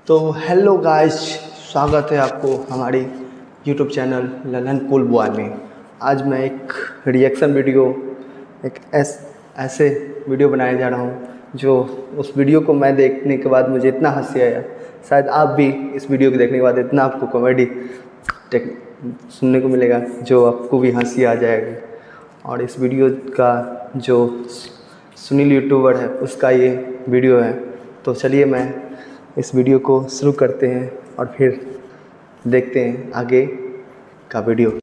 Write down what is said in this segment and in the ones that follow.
तो hello guys, स्वागत है आपको हमारी YouTube channel Lalan cool boy में। आज मैं एक रिएक्शन वीडियो ऐसे वीडियो बनाने जा रहा हूँ जो उस वीडियो को मैं देखने के बाद मुझे इतना हंसी आया, शायद आप भी इस वीडियो को देखने के बाद इतना आपको कॉमेडी सुनने को मिलेगा जो आपको भी हंसी आ जाएगी। और इस वीडियो का जो सुनील यूट्यूबर है उसका ये वीडियो है। तो चलिए मैं इस वीडियो को शुरू करते हैं और फिर देखते हैं आगे का वीडियो।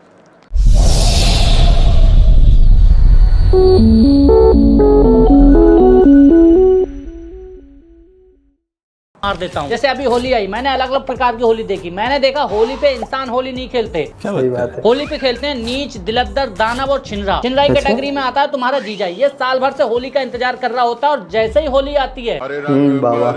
मार देता हूँ। जैसे अभी होली आई, मैंने अलग अलग प्रकार की होली देखी। मैंने देखा होली पे इंसान होली नहीं खेलते, सही बात है। होली पे खेलते हैं नीच, दिलद्दर, दानव और छिनरा। छिनराई कैटेगरी में आता है तुम्हारा जीजा। ये साल भर से होली का इंतजार कर रहा होता है और जैसे ही होली आती है बाबा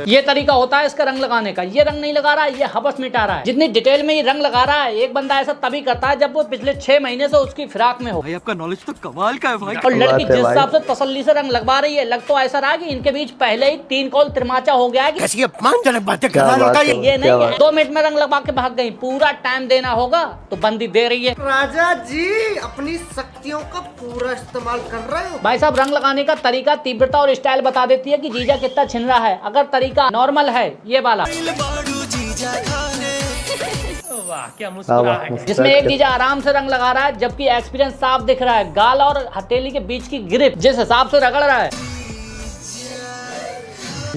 ये तरीका होता है इसका रंग लगाने का। ये रंग नहीं लगा रहा है, ये हवस मिटा रहा है। जितनी डिटेल में ये रंग लगा रहा है, एक बंदा ऐसा तभी करता है जब वो पिछले 6 महीने से उसकी फिराक में हो। भाई आपका नॉलेज तो कमाल का है भाई। और लड़की जिस हिसाब से तसल्ली से रंग लगवा रही है, लग तो ऐसा रहा कि इनके बीच पहले ही 3 कॉल तिरमाचा हो गया है कि कैसी अपमानजनक बातें कर क्या रहा बात है। है। ये नहीं है 2 मिनट में रंग लगवा के भाग गई। पूरा टाइम देना होगा तो बंदी दे रही है। राजा जी अपनी शक्तियों का पूरा इस्तेमाल कर रहे हो। भाई साहब, रंग लगाने का तरीका, तीव्रता और स्टाइल बता देती है कि जीजा कितना छिन रहा है। अगर तरीका नॉर्मल है, ये वाला, वाह क्या मुस्कुराहट है, जिसमें एक जीजा आराम से रंग लगा रहा है जबकि एक्सपीरियंस साफ दिख रहा है। गाल और हथेली के बीच की ग्रिप जिस हिसाब से रगड़ रहा है,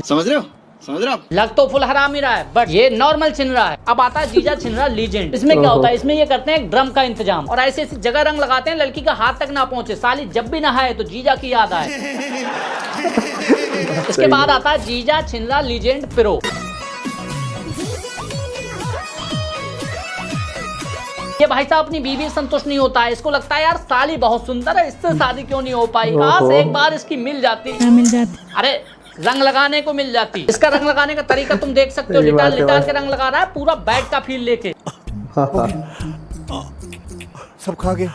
समझ रहे हो आप? लग तो फुल हराम ही रहा है, बट ये नॉर्मल छिन रहा है। अब आता है जीजा छिन रहा लीजेंड। इसमें क्या होता है, इसमें ये करते हैं एक ड्रम का इंतजाम और ऐसी ऐसी जगह रंग लगाते हैं लड़की का हाथ तक ना पहुंचे। साली जब भी नहाए तो जीजा की याद आए। इसके बाद आता है जीजा छिनरा लीजेंड प्रो। ये भाई साहब अपनी बीवी से संतुष्ट नहीं होता है। इसको लगता है यार साली बहुत सुंदर है, इससे शादी क्यों नहीं हो पाई। काश एक बार इसकी मिल जाती। अरे रंग लगाने को मिल जाती। इसका रंग लगाने का तरीका तुम देख सकते हो। लिटाल लिटाल के रंग लगा रहा है, पूरा बैट का फील लेके। सब खा गए,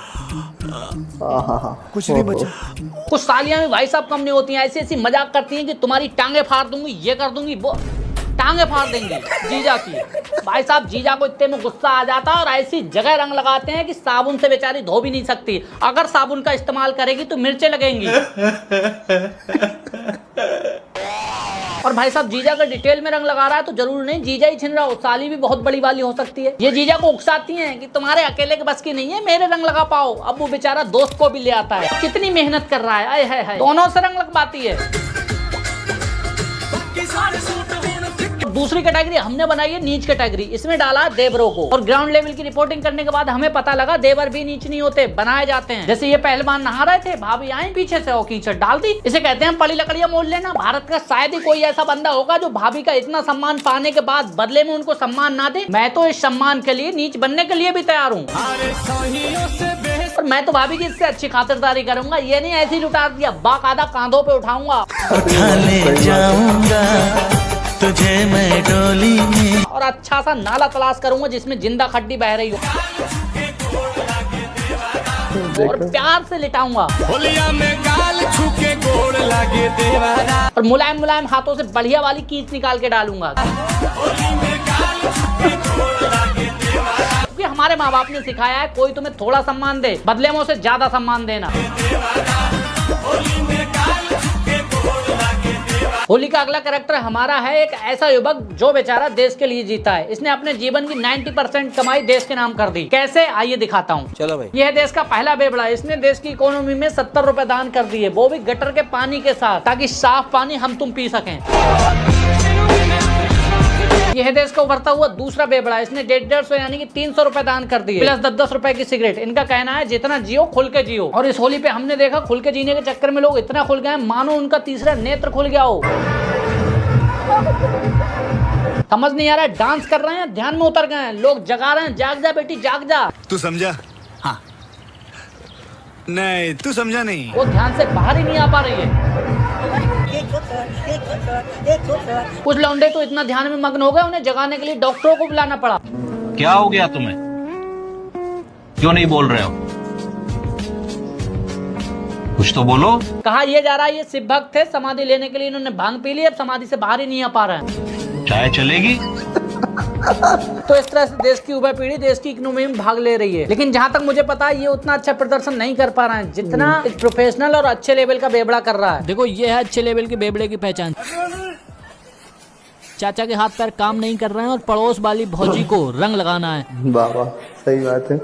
कुछ नहीं बचा। कुछ सालियां भी भाई साहब कम नहीं होती हैं। ऐसी ऐसी मजाक करती हैं कि तुम्हारी टांगे फाड़ दूंगी, ये कर दूंगी, वो टांगे फाड़ देंगी जीजा की। भाई साहब जीजा को इतने में गुस्सा आ जाता है और ऐसी जगह रंग लगाते हैं कि साबुन से बेचारी धो भी नहीं सकती। अगर साबुन का इस्तेमाल करेगी तो मिर्चें लगेंगी। और भाई साहब जीजा का डिटेल में रंग लगा रहा है तो जरूर नहीं जीजा ही छिन रहा हो, साली भी बहुत बड़ी वाली हो सकती है। ये जीजा को उकसाती हैं कि तुम्हारे अकेले के बस की नहीं है, मेरे रंग लगा पाओ। अब वो बेचारा दोस्त को भी ले आता है। कितनी मेहनत कर रहा है, आए है दोनों से रंग लगवाती है। दूसरी कैटेगरी हमने बनाई है नीच कैटेगरी। इसमें डाला देवरों को और ग्राउंड लेवल की रिपोर्टिंग करने के बाद हमें पता लगा देवर भी नीच नहीं होते, बनाए जाते हैं। जैसे ये पहलवान नहा रहे थे, भाभी आई पीछे से और कीचड़ डाल दी। इसे कहते हैं पड़ी लकड़ियां मोड़ लेना। भारत का शायद ही कोई ऐसा बंदा होगा जो भाभी का इतना सम्मान पाने के बाद बदले में उनको सम्मान ना दे। मैं तो इस सम्मान के लिए नीच बनने के लिए भी तैयार हूँ और मैं तो भाभी की इससे अच्छी खातिरदारी करूंगा। ये नहीं ऐसी लुटा दिया, बाकायदा कांधों पे उठाऊंगा तुझे मैं डोली में और अच्छा सा नाला तलाश करूंगा जिसमें जिंदा खड्डी बह रही हो और प्यार से लिटाऊंगा और मुलायम मुलायम हाथों से बढ़िया वाली कीच निकाल के डालूंगा। क्योंकि हमारे माँ बाप ने सिखाया है कोई तुम्हें थोड़ा सम्मान दे, बदले में उसे ज्यादा सम्मान देना। होली का अगला कैरेक्टर हमारा है एक ऐसा युवक जो बेचारा देश के लिए जीता है। इसने अपने जीवन की 90% कमाई देश के नाम कर दी। कैसे, आइए दिखाता हूँ। चलो भाई, यह है देश का पहला बेबड़ा। इसने देश की इकोनॉमी में 70 रुपए दान कर दिए, वो भी गटर के पानी के साथ, ताकि साफ पानी हम तुम पी सकें। यह देश का उभरता हुआ दूसरा बेबड़ा। इसने 150 यानी कि 300 रुपए दान कर दिए, प्लस 10-10 रुपए की सिगरेट। इनका कहना है जितना जियो खुल के जियो। और इस होली पे हमने देखा खुल के जीने के चक्कर में लोग इतना खुल गए मानो उनका तीसरा नेत्र खुल गया हो। समझ नहीं आ रहा है, डांस कर रहे हैं, ध्यान में उतर गए हैं। लोग जगा रहे हैं, जाग जा बेटी जाग जा। तू समझा? हाँ। नहीं तू समझा नहीं। वो ध्यान से बाहर ही नहीं आ पा रही है। कुछ लौंडे तो इतना ध्यान में मग्न हो गए उन्हें जगाने के लिए डॉक्टरों को बुलाना पड़ा। क्या हो गया तुम्हें, क्यों नहीं बोल रहे हो? कुछ तो बोलो। कहा यह जा रहा है ये शिव भक्त थे, समाधि लेने के लिए इन्होंने भांग पी ली, अब समाधि से बाहर ही नहीं आ पा रहे हैं। चाय चलेगी? तो इस तरह से देश की युवा पीढ़ी देश की इकोनॉमी में भाग ले रही है। लेकिन जहां तक मुझे पता है ये उतना अच्छा प्रदर्शन नहीं कर पा रहा है जितना एक प्रोफेशनल और अच्छे लेवल का बेवड़ा कर रहा है। देखो ये है अच्छे लेवल के बेवड़े की पहचान। चाचा के हाथ पैर काम नहीं कर रहे हैं और पड़ोस वाली भौजी को रंग लगाना है। बाबा सही बात है,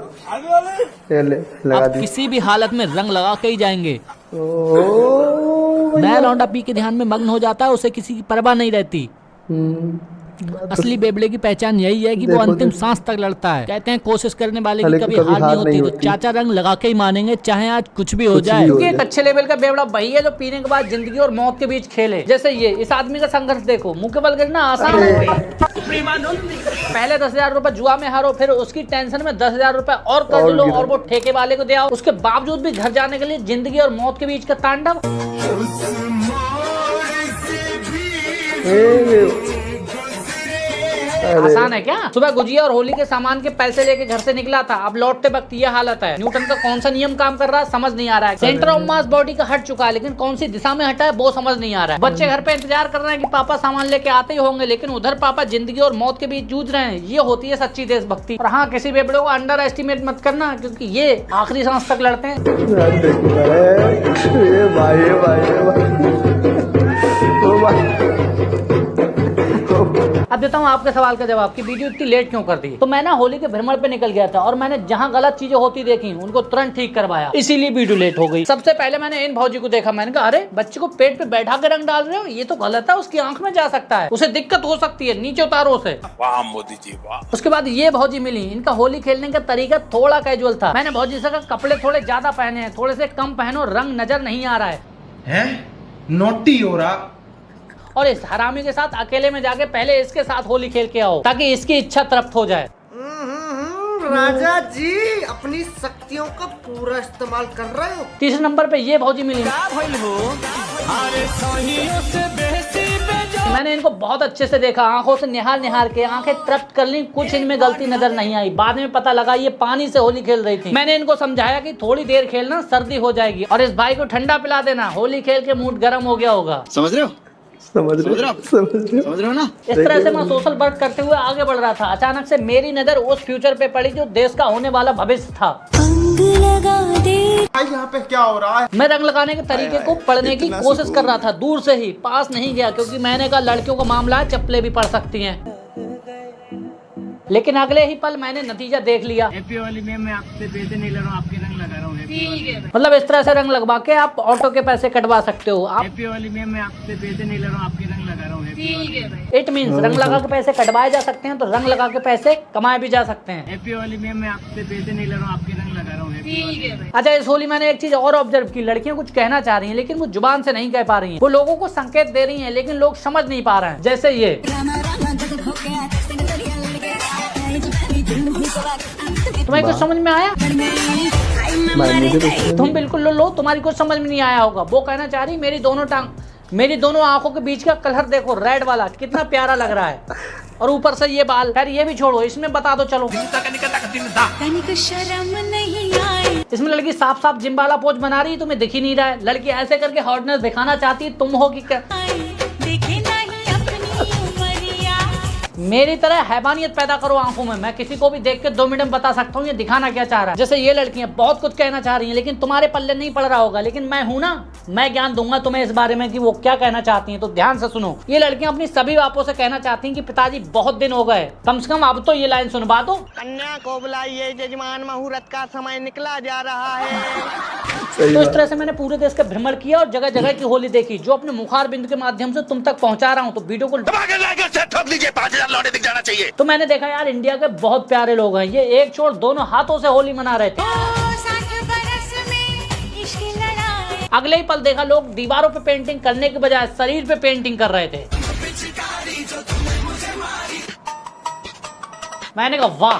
ये ले लगा अब दी। किसी भी हालत में रंग लगा के ही जाएंगे। ओ नया लौंडा पी के ध्यान में मग्न हो जाता है, उसे किसी की परवाह नहीं रहती। असली बेबड़े की पहचान यही है कि वो अंतिम सांस तक लड़ता है। कहते हैं कोशिश करने वाले की कभी हार नहीं होती, तो चाचा रंग लगा के ही मानेंगे चाहे आज कुछ भी हो जाए। क्योंकि एक अच्छे लेवल का बेवड़ा वही है जो पीने के बाद जिंदगी और मौत के बीच खेले। जैसे ये इस आदमी का संघर्ष देखो, मुंह के बल गिरना आसान है। पहले 10,000 रुपए जुआ में हारो, फिर उसकी टेंशन में 10,000 रुपए और कर्ज लो और वो ठेके वाले को दे आओ। उसके बावजूद भी घर जाने के लिए जिंदगी और मौत के बीच का तांडव। आसान है क्या? सुबह गुजिया और होली के सामान के पैसे लेके घर से निकला था, अब लौटते वक्त ये हालत है। न्यूटन का कौन सा नियम काम कर रहा है समझ नहीं आ रहा है। सेंटर ऑफ मास बॉडी का हट चुका है, लेकिन कौन सी दिशा में हटा है वो समझ नहीं आ रहा है। बच्चे घर पे इंतजार कर रहे हैं कि पापा सामान लेके आते ही होंगे, लेकिन उधर पापा जिंदगी और मौत के बीच जूझ रहे हैं। ये होती है सच्ची देशभक्ति। और हाँ, किसी बेबड़े को अंडर एस्टिमेट मत करना, क्योंकि ये आखिरी सांस तक लड़ते हैं। अब देता हूँ आपके सवाल का जवाब कि वीडियो इतनी लेट क्यों कर दी। तो मैं ना होली के भ्रमण पे निकल गया था और मैंने जहाँ गलत चीजें होती देखी उनको तुरंत ठीक करवाया, इसीलिए वीडियो लेट हो गई। सबसे पहले मैंने इन भौजी को देखा, मैंने कहा अरे बच्चे को पेट पे बैठा के रंग डाल रहे हो, ये तो गलत है। उसकी आंख में जा सकता है, उसे दिक्कत हो सकती है, नीचे उतारो उसे। वाह मोदी जी वाह। उसके बाद ये भौजी मिली, इनका होली खेलने का तरीका थोड़ा कैजुअल था। मैंने भौजी से कहा कपड़े थोड़े ज्यादा पहने हैं, थोड़े से कम पहनो, रंग नजर नहीं आ रहा है। नोटी हो रहा। और इस हरामी के साथ अकेले में जाके पहले इसके साथ होली खेल के आओ ताकि इसकी इच्छा तृप्त हो जाए। राजा जी अपनी शक्तियों का पूरा इस्तेमाल कर रहे हो। तीसरे नंबर पे ये भौजी मिली। मैंने इनको बहुत अच्छे से देखा, आंखों से निहार निहार के आंखें तृप्त कर ली, कुछ इनमें गलती नजर नहीं आई। बाद में पता लगा ये पानी से होली खेल रही थी। मैंने इनको समझाया कि थोड़ी देर खेलना, सर्दी हो जाएगी, और इस भाई को ठंडा पिला देना, होली खेल के मूड गर्म हो गया होगा। समझ रहे हो? समझ रहे हो ना? इस तरह से मैं सोशल वर्क करते हुए आगे बढ़ रहा था। अचानक से मेरी नजर उस फ्यूचर पे पड़ी जो देश का होने वाला भविष्य था। यहाँ पे क्या हो रहा है? मैं रंग लगाने के तरीके को पढ़ने की कोशिश कर रहा था, दूर से ही, पास नहीं गया, क्योंकि मैंने कहा लड़कियों का मामला है, चप्पलें भी पड़ सकती हैं। लेकिन अगले ही पल मैंने नतीजा देख लिया। हैप्पी होली में मैं आपसे पैसे नहीं ले रहा हूँ, आपके रंग लगा रहा हूँ। मतलब इस तरह से रंग लगवा के आप ऑटो के पैसे कटवा सकते हो। आप हैप्पी होली में मैं आपसे पैसे नहीं ले रहा हूँ, आपके रंग लगा रहा हूँ। इट मीन्स रंग लगा के पैसे कटवाए जा सकते हैं, तो रंग लगा के पैसे कमाए भी जा सकते हैं। हैप्पी होली में मैं आपसे पैसे नहीं ले रहा हूँ, आपके रंग लगा रहा हूँ। अच्छा, इस होली मैंने एक चीज और ऑब्जर्व की, लड़कियां कुछ कहना चाह रही हैं लेकिन वो जुबान से नहीं कह पा रही हैं। वो लोगों को संकेत दे रही हैं लेकिन लोग समझ नहीं पा रहे हैं। जैसे ये तुम्हें कुछ समझ में आया? तुम बिल्कुल लो, तुम्हारी कुछ समझ में नहीं आया होगा। वो कहना चाह रही मेरी दोनों आंखों के बीच का कलर देखो, रेड वाला कितना प्यारा लग रहा है, और ऊपर से ये बाल। खैर ये भी छोड़ो, इसमें बता दो चलो। इसमें लड़की साफ साफ जिम वाला पोज बना रही है, तुम्हें दिख ही नहीं रहा है। लड़की ऐसे करके हॉटनेस दिखाना चाहती है, तुम हो कि क्या? मेरी तरह हैवानियत पैदा करो आंखों में। मैं किसी को भी देख के 2 मिनट में बता सकता हूँ ये दिखाना क्या चाह रहा है। जैसे ये लड़कियां बहुत कुछ कहना चाह रही हैं लेकिन तुम्हारे पल्ले नहीं पड़ रहा होगा, लेकिन मैं हूं ना, मैं ज्ञान दूंगा तुम्हें इस बारे में कि वो क्या कहना चाहती हैं। तो ध्यान से सुनो। ये लड़कियां अपनी सभी बापों से कहना चाहती हैं कि पिताजी बहुत दिन हो गए, कम से कम अब तो ये लाइन सुनवा दो। कन्या को बुलाइए, जजमान मुहूर्त का समय निकला जा रहा है। तो इस तरह से मैंने पूरे देश का भ्रमण किया और जगह जगह की होली देखी, जो अपने मुखार बिंदु के माध्यम से तुम तक पहुंचा रहा हूँ। तो वीडियो को ठोक लीजिए, 5,000 लौटे दिख जाना चाहिए। तो मैंने देखा यार इंडिया के बहुत प्यारे लोग हैं, ये एक छोड़ दोनों हाथों से होली मना रहे थे। अगले ही पल देखा लोग दीवारों पे पेंटिंग करने के बजाय शरीर पे पेंटिंग कर रहे थे। मैंने कहा वाह।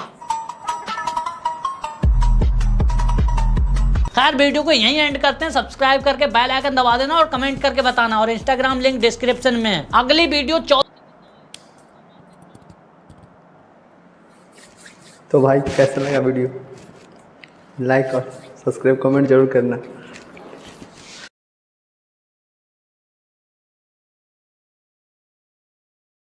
खैर वीडियो को यहीं एंड करते हैं। सब्सक्राइब करके बेल आइकन दबा देना और कमेंट करके बताना, और इंस्टाग्राम लिंक डिस्क्रिप्शन में है। अगली वीडियो तो भाई कैसा लगा वीडियो? लाइक और सब्सक्राइब कमेंट जरूर करना।